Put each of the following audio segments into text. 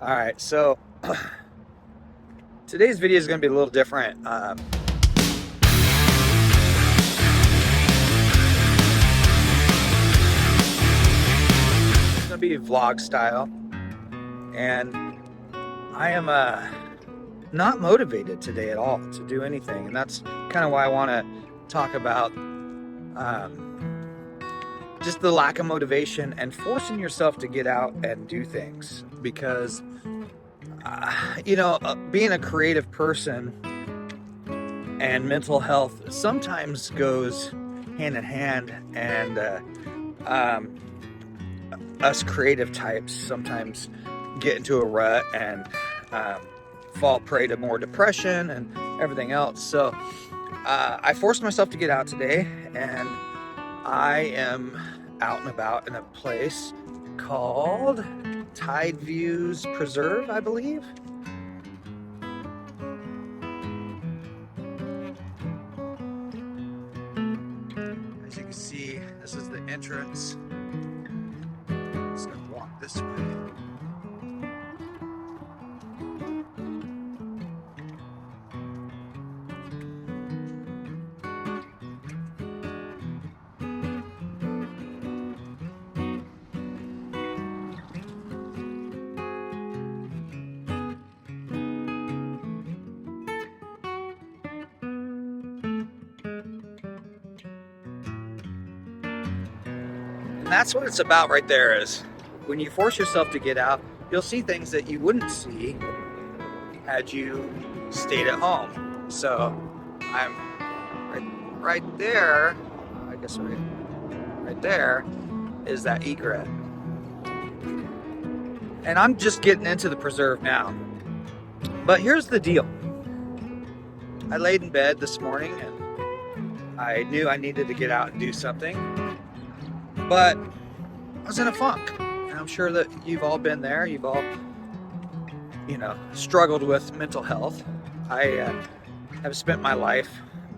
All right, so today's video is going to be a little different. It's going to be vlog style, and I am not motivated today at all to do anything, and that's kind of why I want to talk about just the lack of motivation and forcing yourself to get out and do things, because being a creative person and mental health sometimes goes hand in hand, and us creative types sometimes get into a rut and fall prey to more depression and everything else. So I forced myself to get out today, and I am out and about in a place called Tide Views Preserve, I believe. As you can see, this is the entrance. I'm just gonna walk this way. And that's what it's about right there. Is when you force yourself to get out, you'll see things that you wouldn't see had you stayed at home. So I'm right there, I guess right there is that egret. And I'm just getting into the preserve now. But here's the deal. I laid in bed this morning and I knew I needed to get out and do something. But I was in a funk, and I'm sure that you've all been there. You've all, struggled with mental health. I have spent my life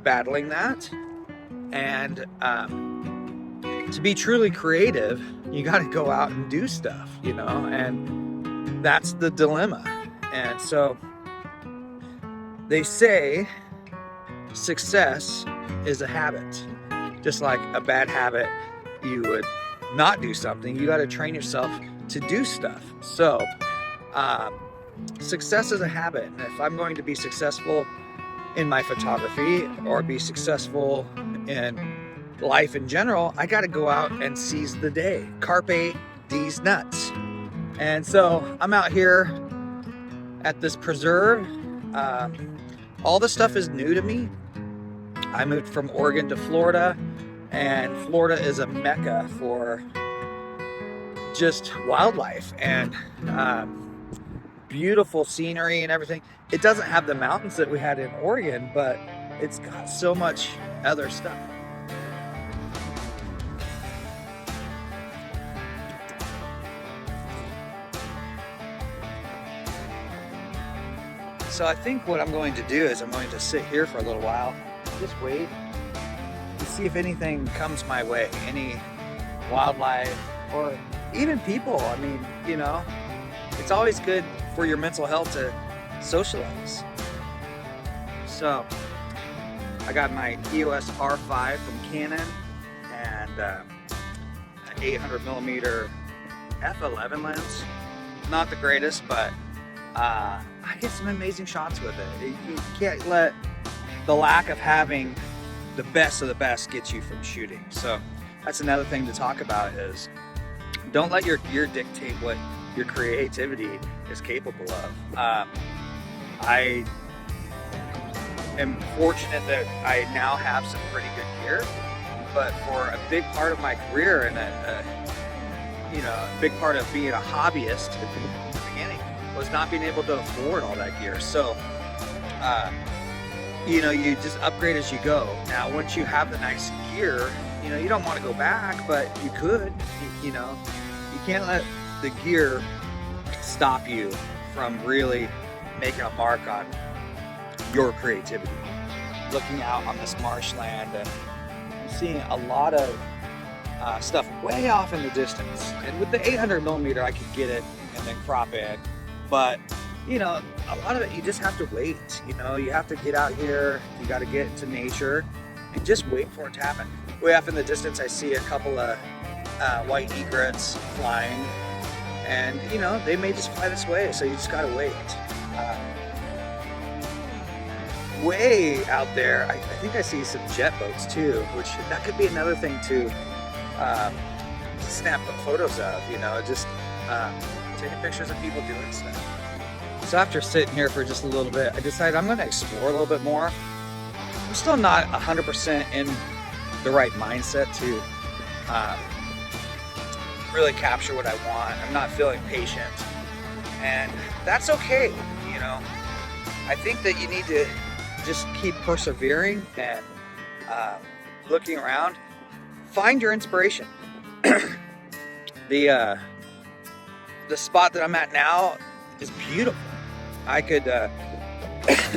battling that, and to be truly creative, you got to go out and do stuff, and that's the dilemma. And so they say success is a habit, just like a bad habit. You would not do something, you got to train yourself to do stuff. So success is a habit, and if I'm going to be successful in my photography or be successful in life in general, I got to go out and seize the day. Carpe diem nuts. And so I'm out here at this preserve. All the stuff is new to me. I moved from Oregon to Florida, and Florida is a mecca for just wildlife and beautiful scenery and everything. It doesn't have the mountains that we had in Oregon, but it's got so much other stuff. So I think what I'm going to do is I'm going to sit here for a little while, just wait, see if anything comes my way, any wildlife or even people. I mean, it's always good for your mental health to socialize. So I got my EOS R5 from Canon and an 800mm f11 lens. Not the greatest, but I get some amazing shots with it. You can't let the lack of having the best of the best gets you from shooting. So that's another thing to talk about, is don't let your gear dictate what your creativity is capable of. I am fortunate that I now have some pretty good gear, but for a big part of my career and a big part of being a hobbyist at the beginning was not being able to afford all that gear. So you just upgrade as you go. Now, once you have the nice gear, you don't want to go back, but you could. You can't let the gear stop you from really making a mark on your creativity. Looking out on this marshland and seeing a lot of stuff way off in the distance. And with the 800mm, I could get it and then crop in But, you know, a lot of it, you just have to wait. You know, you have to get out here, you got to get into nature and just wait for it to happen. Way off in the distance, I see a couple of white egrets flying, and, you know, they may just fly this way, so you just got to wait. Way out there, I think I see some jet boats too, which that could be another thing to snap photos of, you know, just taking pictures of people doing stuff. So after sitting here for just a little bit, I decided I'm going to explore a little bit more. I'm still not 100% in the right mindset to really capture what I want. I'm not feeling patient, and that's okay, you know. I think that you need to just keep persevering and looking around. Find your inspiration. The spot that I'm at now is beautiful. I could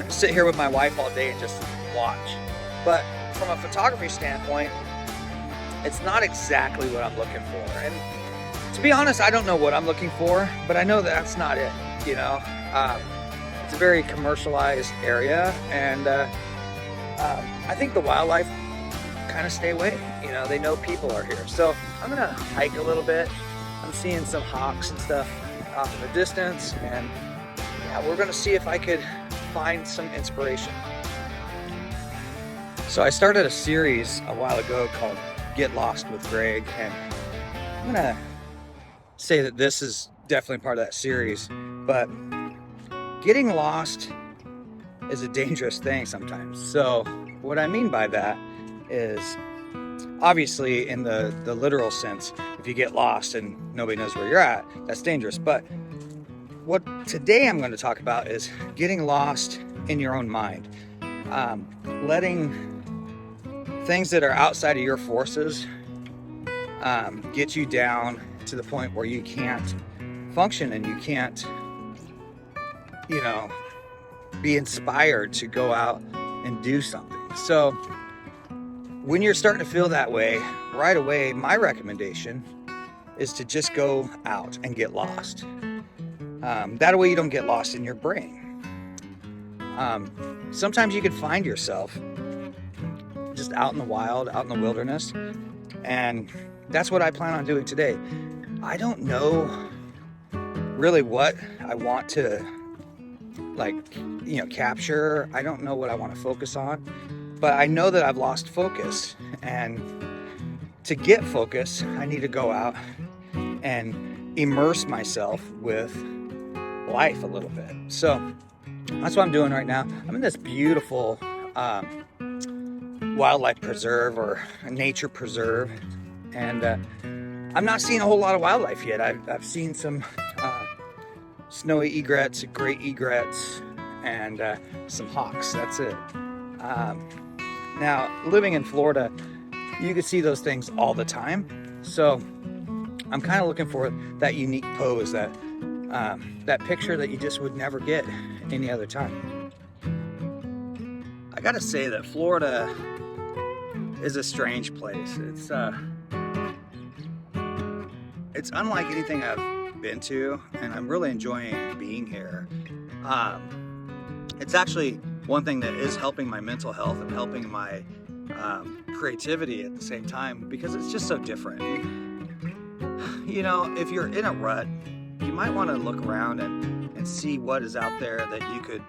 sit here with my wife all day and just watch. But from a photography standpoint, it's not exactly what I'm looking for. And to be honest, I don't know what I'm looking for, but I know that's not it, you know. It's a very commercialized area, and I think the wildlife kind of stay away. You know, they know people are here. So I'm gonna hike a little bit. I'm seeing some hawks and stuff off in the distance, and yeah, we're gonna see if I could find some inspiration. So I started a series a while ago called Get Lost with Greg, and I'm gonna say that this is definitely part of that series, but getting lost is a dangerous thing sometimes. So what I mean by that is, obviously in the literal sense, if you get lost and nobody knows where you're at, that's dangerous. But what today I'm going to talk about is getting lost in your own mind. Letting things that are outside of your forces get you down to the point where you can't function and you can't, you know, be inspired to go out and do something. So when you're starting to feel that way, right away, my recommendation is to just go out and get lost. That way you don't get lost in your brain. Sometimes you can find yourself just out in the wild, out in the wilderness, and that's what I plan on doing today. I don't know really what I want to, like, you know, capture. I don't know what I want to focus on, but I know that I've lost focus, and to get focus, I need to go out and immerse myself with life a little bit. So that's what I'm doing right now. I'm in this beautiful wildlife preserve or nature preserve, and I'm not seeing a whole lot of wildlife yet. I've seen some snowy egrets, great egrets, and some hawks. That's it. Now, living in Florida, you can see those things all the time. So I'm kind of looking for that unique pose, that picture that you just would never get any other time. I gotta say that Florida is a strange place. It's unlike anything I've been to, and I'm really enjoying being here. It's actually one thing that is helping my mental health and helping my creativity at the same time, because it's just so different. You know, if you're in a rut, you might want to look around and see what is out there that you could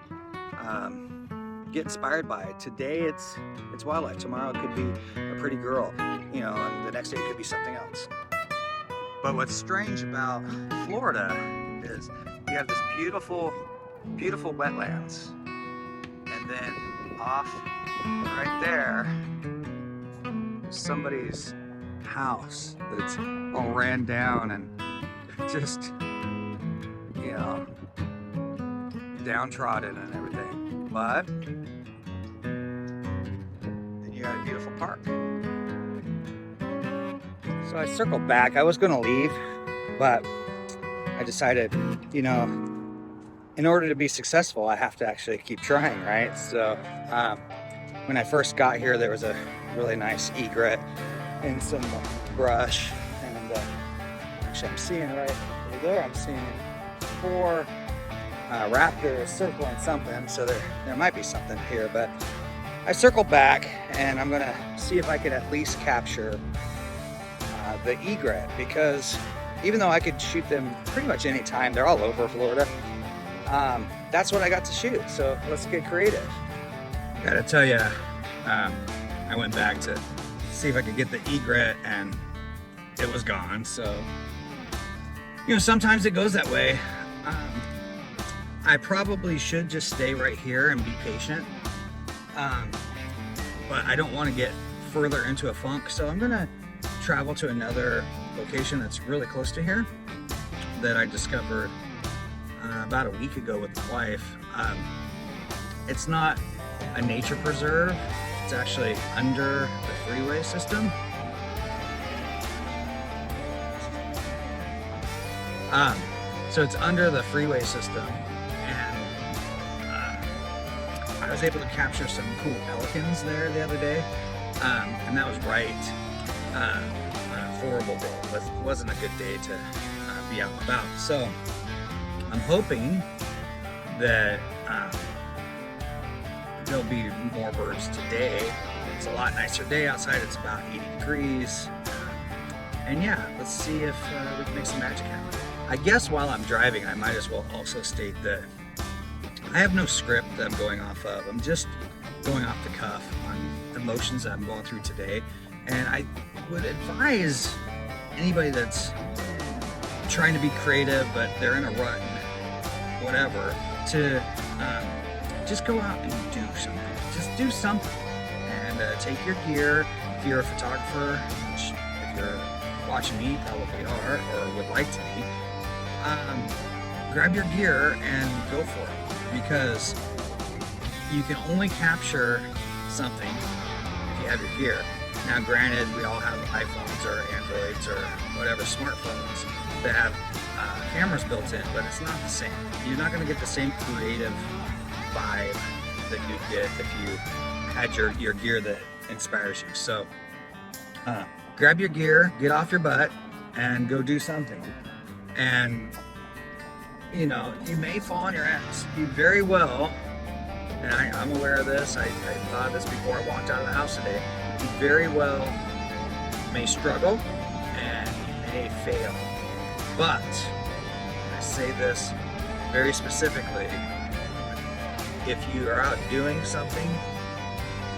get inspired by. Today it's wildlife. Tomorrow it could be a pretty girl, you know, and the next day it could be something else. But what's strange about Florida is you have this beautiful, beautiful wetlands, and then off right there, somebody's house that's all ran down and just, you know, downtrodden and everything. But then you got a beautiful park. So I circled back. I was going to leave, but I decided, you know, in order to be successful, I have to actually keep trying, right? So when I first got here, there was a really nice egret and some brush, and actually I'm seeing right over there, I'm seeing 4 raptor is circling something, so there might be something here, but I circled back and I'm gonna see if I could at least capture the egret, because even though I could shoot them pretty much any time, they're all over Florida, that's what I got to shoot, so let's get creative. Gotta tell you, I went back to see if I could get the egret and it was gone, so you know, sometimes it goes that way. I probably should just stay right here and be patient, but I don't want to get further into a funk, so I'm gonna travel to another location that's really close to here that I discovered about a week ago with my wife. It's not a nature preserve, it's actually under the freeway system. So it's under the freeway system, and I was able to capture some cool pelicans there the other day, and that was right on a horrible day. It wasn't a good day to be out and about. So I'm hoping that there'll be more birds today. It's a lot nicer day outside. It's about 80 degrees. And yeah, let's see if we can make some magic happen. I guess while I'm driving, I might as well also state that I have no script that I'm going off of. I'm just going off the cuff on emotions that I'm going through today. And I would advise anybody that's trying to be creative, but they're in a rut and whatever, to just go out and do something. Just do something. And take your gear. If you're a photographer, which if you're watching me, probably are, or would like to be, grab your gear and go for it, because you can only capture something if you have your gear. Now granted, we all have iPhones or Androids or whatever smartphones that have cameras built in, but it's not the same. You're not going to get the same creative vibe that you get if you had your gear that inspires you. So grab your gear, get off your butt, and go do something. And you know, you may fall on your ass. You very well, and I'm aware of this, I thought of this before I walked out of the house today, you very well may struggle and you may fail. But I say this very specifically, if you are out doing something,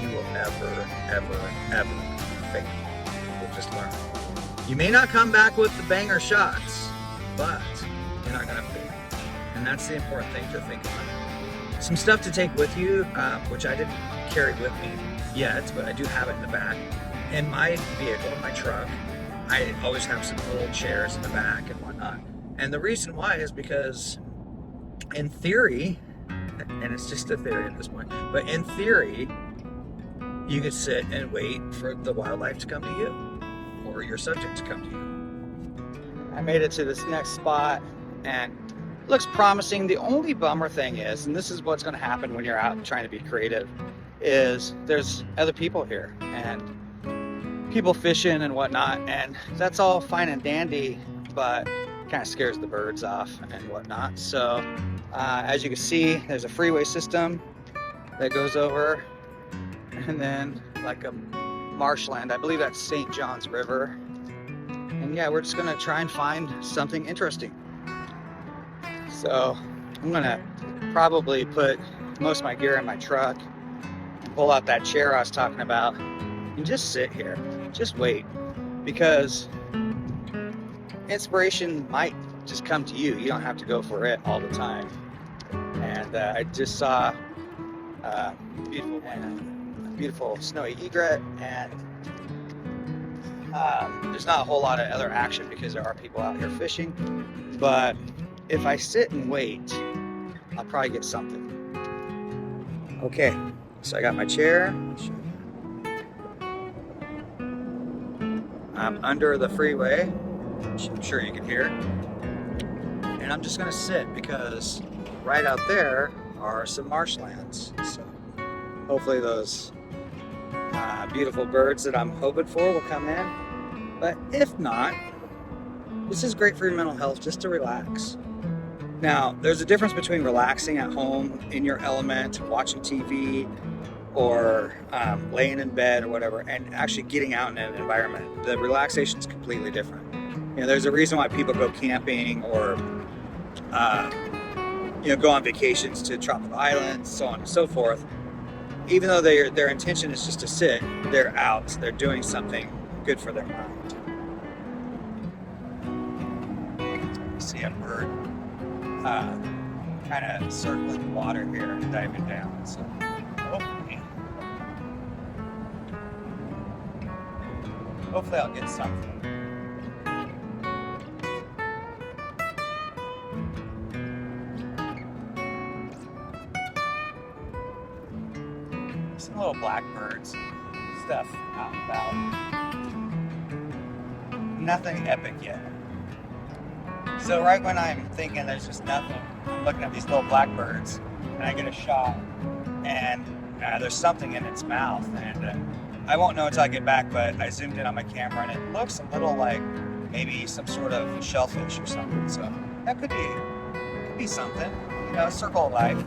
you will never, ever, ever fail. You'll just learn. You may not come back with the banger shots, but you're not gonna fail. And that's the important thing to think about. Some stuff to take with you, which I didn't carry with me yet, but I do have it in the back. In my vehicle, my truck, I always have some little chairs in the back and whatnot. And the reason why is because in theory, and it's just a theory at this point, but in theory, you could sit and wait for the wildlife to come to you, or your subject to come to you. I made it to this next spot, and it looks promising. The only bummer thing is, and this is what's going to happen when you're out trying to be creative, is there's other people here, and people fishing and whatnot, and that's all fine and dandy, but kind of scares the birds off and whatnot. So as you can see, there's a freeway system that goes over, and then like a marshland. I believe that's St. John's River. And yeah, we're just gonna try and find something interesting. So I'm gonna probably put most of my gear in my truck and pull out that chair I was talking about and just sit here, just wait, because inspiration might just come to you. You don't have to go for it all the time. And I just saw a beautiful snowy egret, and there's not a whole lot of other action because there are people out here fishing, but if I sit and wait, I'll probably get something. Okay, so I got my chair. I'm under the freeway, which I'm sure you can hear, and I'm just gonna sit because right out there are some marshlands. So hopefully those beautiful birds that I'm hoping for will come in. But if not, this is great for your mental health, just to relax. Now, there's a difference between relaxing at home in your element, watching TV, or laying in bed or whatever, and actually getting out in an environment. The relaxation is completely different. There's a reason why people go camping or go on vacations to tropical islands, so on and so forth. Even though their intention is just to sit, they're out. They're doing something good for their mind. You see a bird kind of circling the water here and diving down. So, hopefully I'll get something. Some little blackbirds, stuff out and about. Nothing epic yet. So right when I'm thinking there's just nothing, I'm looking at these little blackbirds, and I get a shot, and there's something in its mouth, and I won't know until I get back, but I zoomed in on my camera, and it looks a little like maybe some sort of shellfish or something. So that could be something. Circle of life.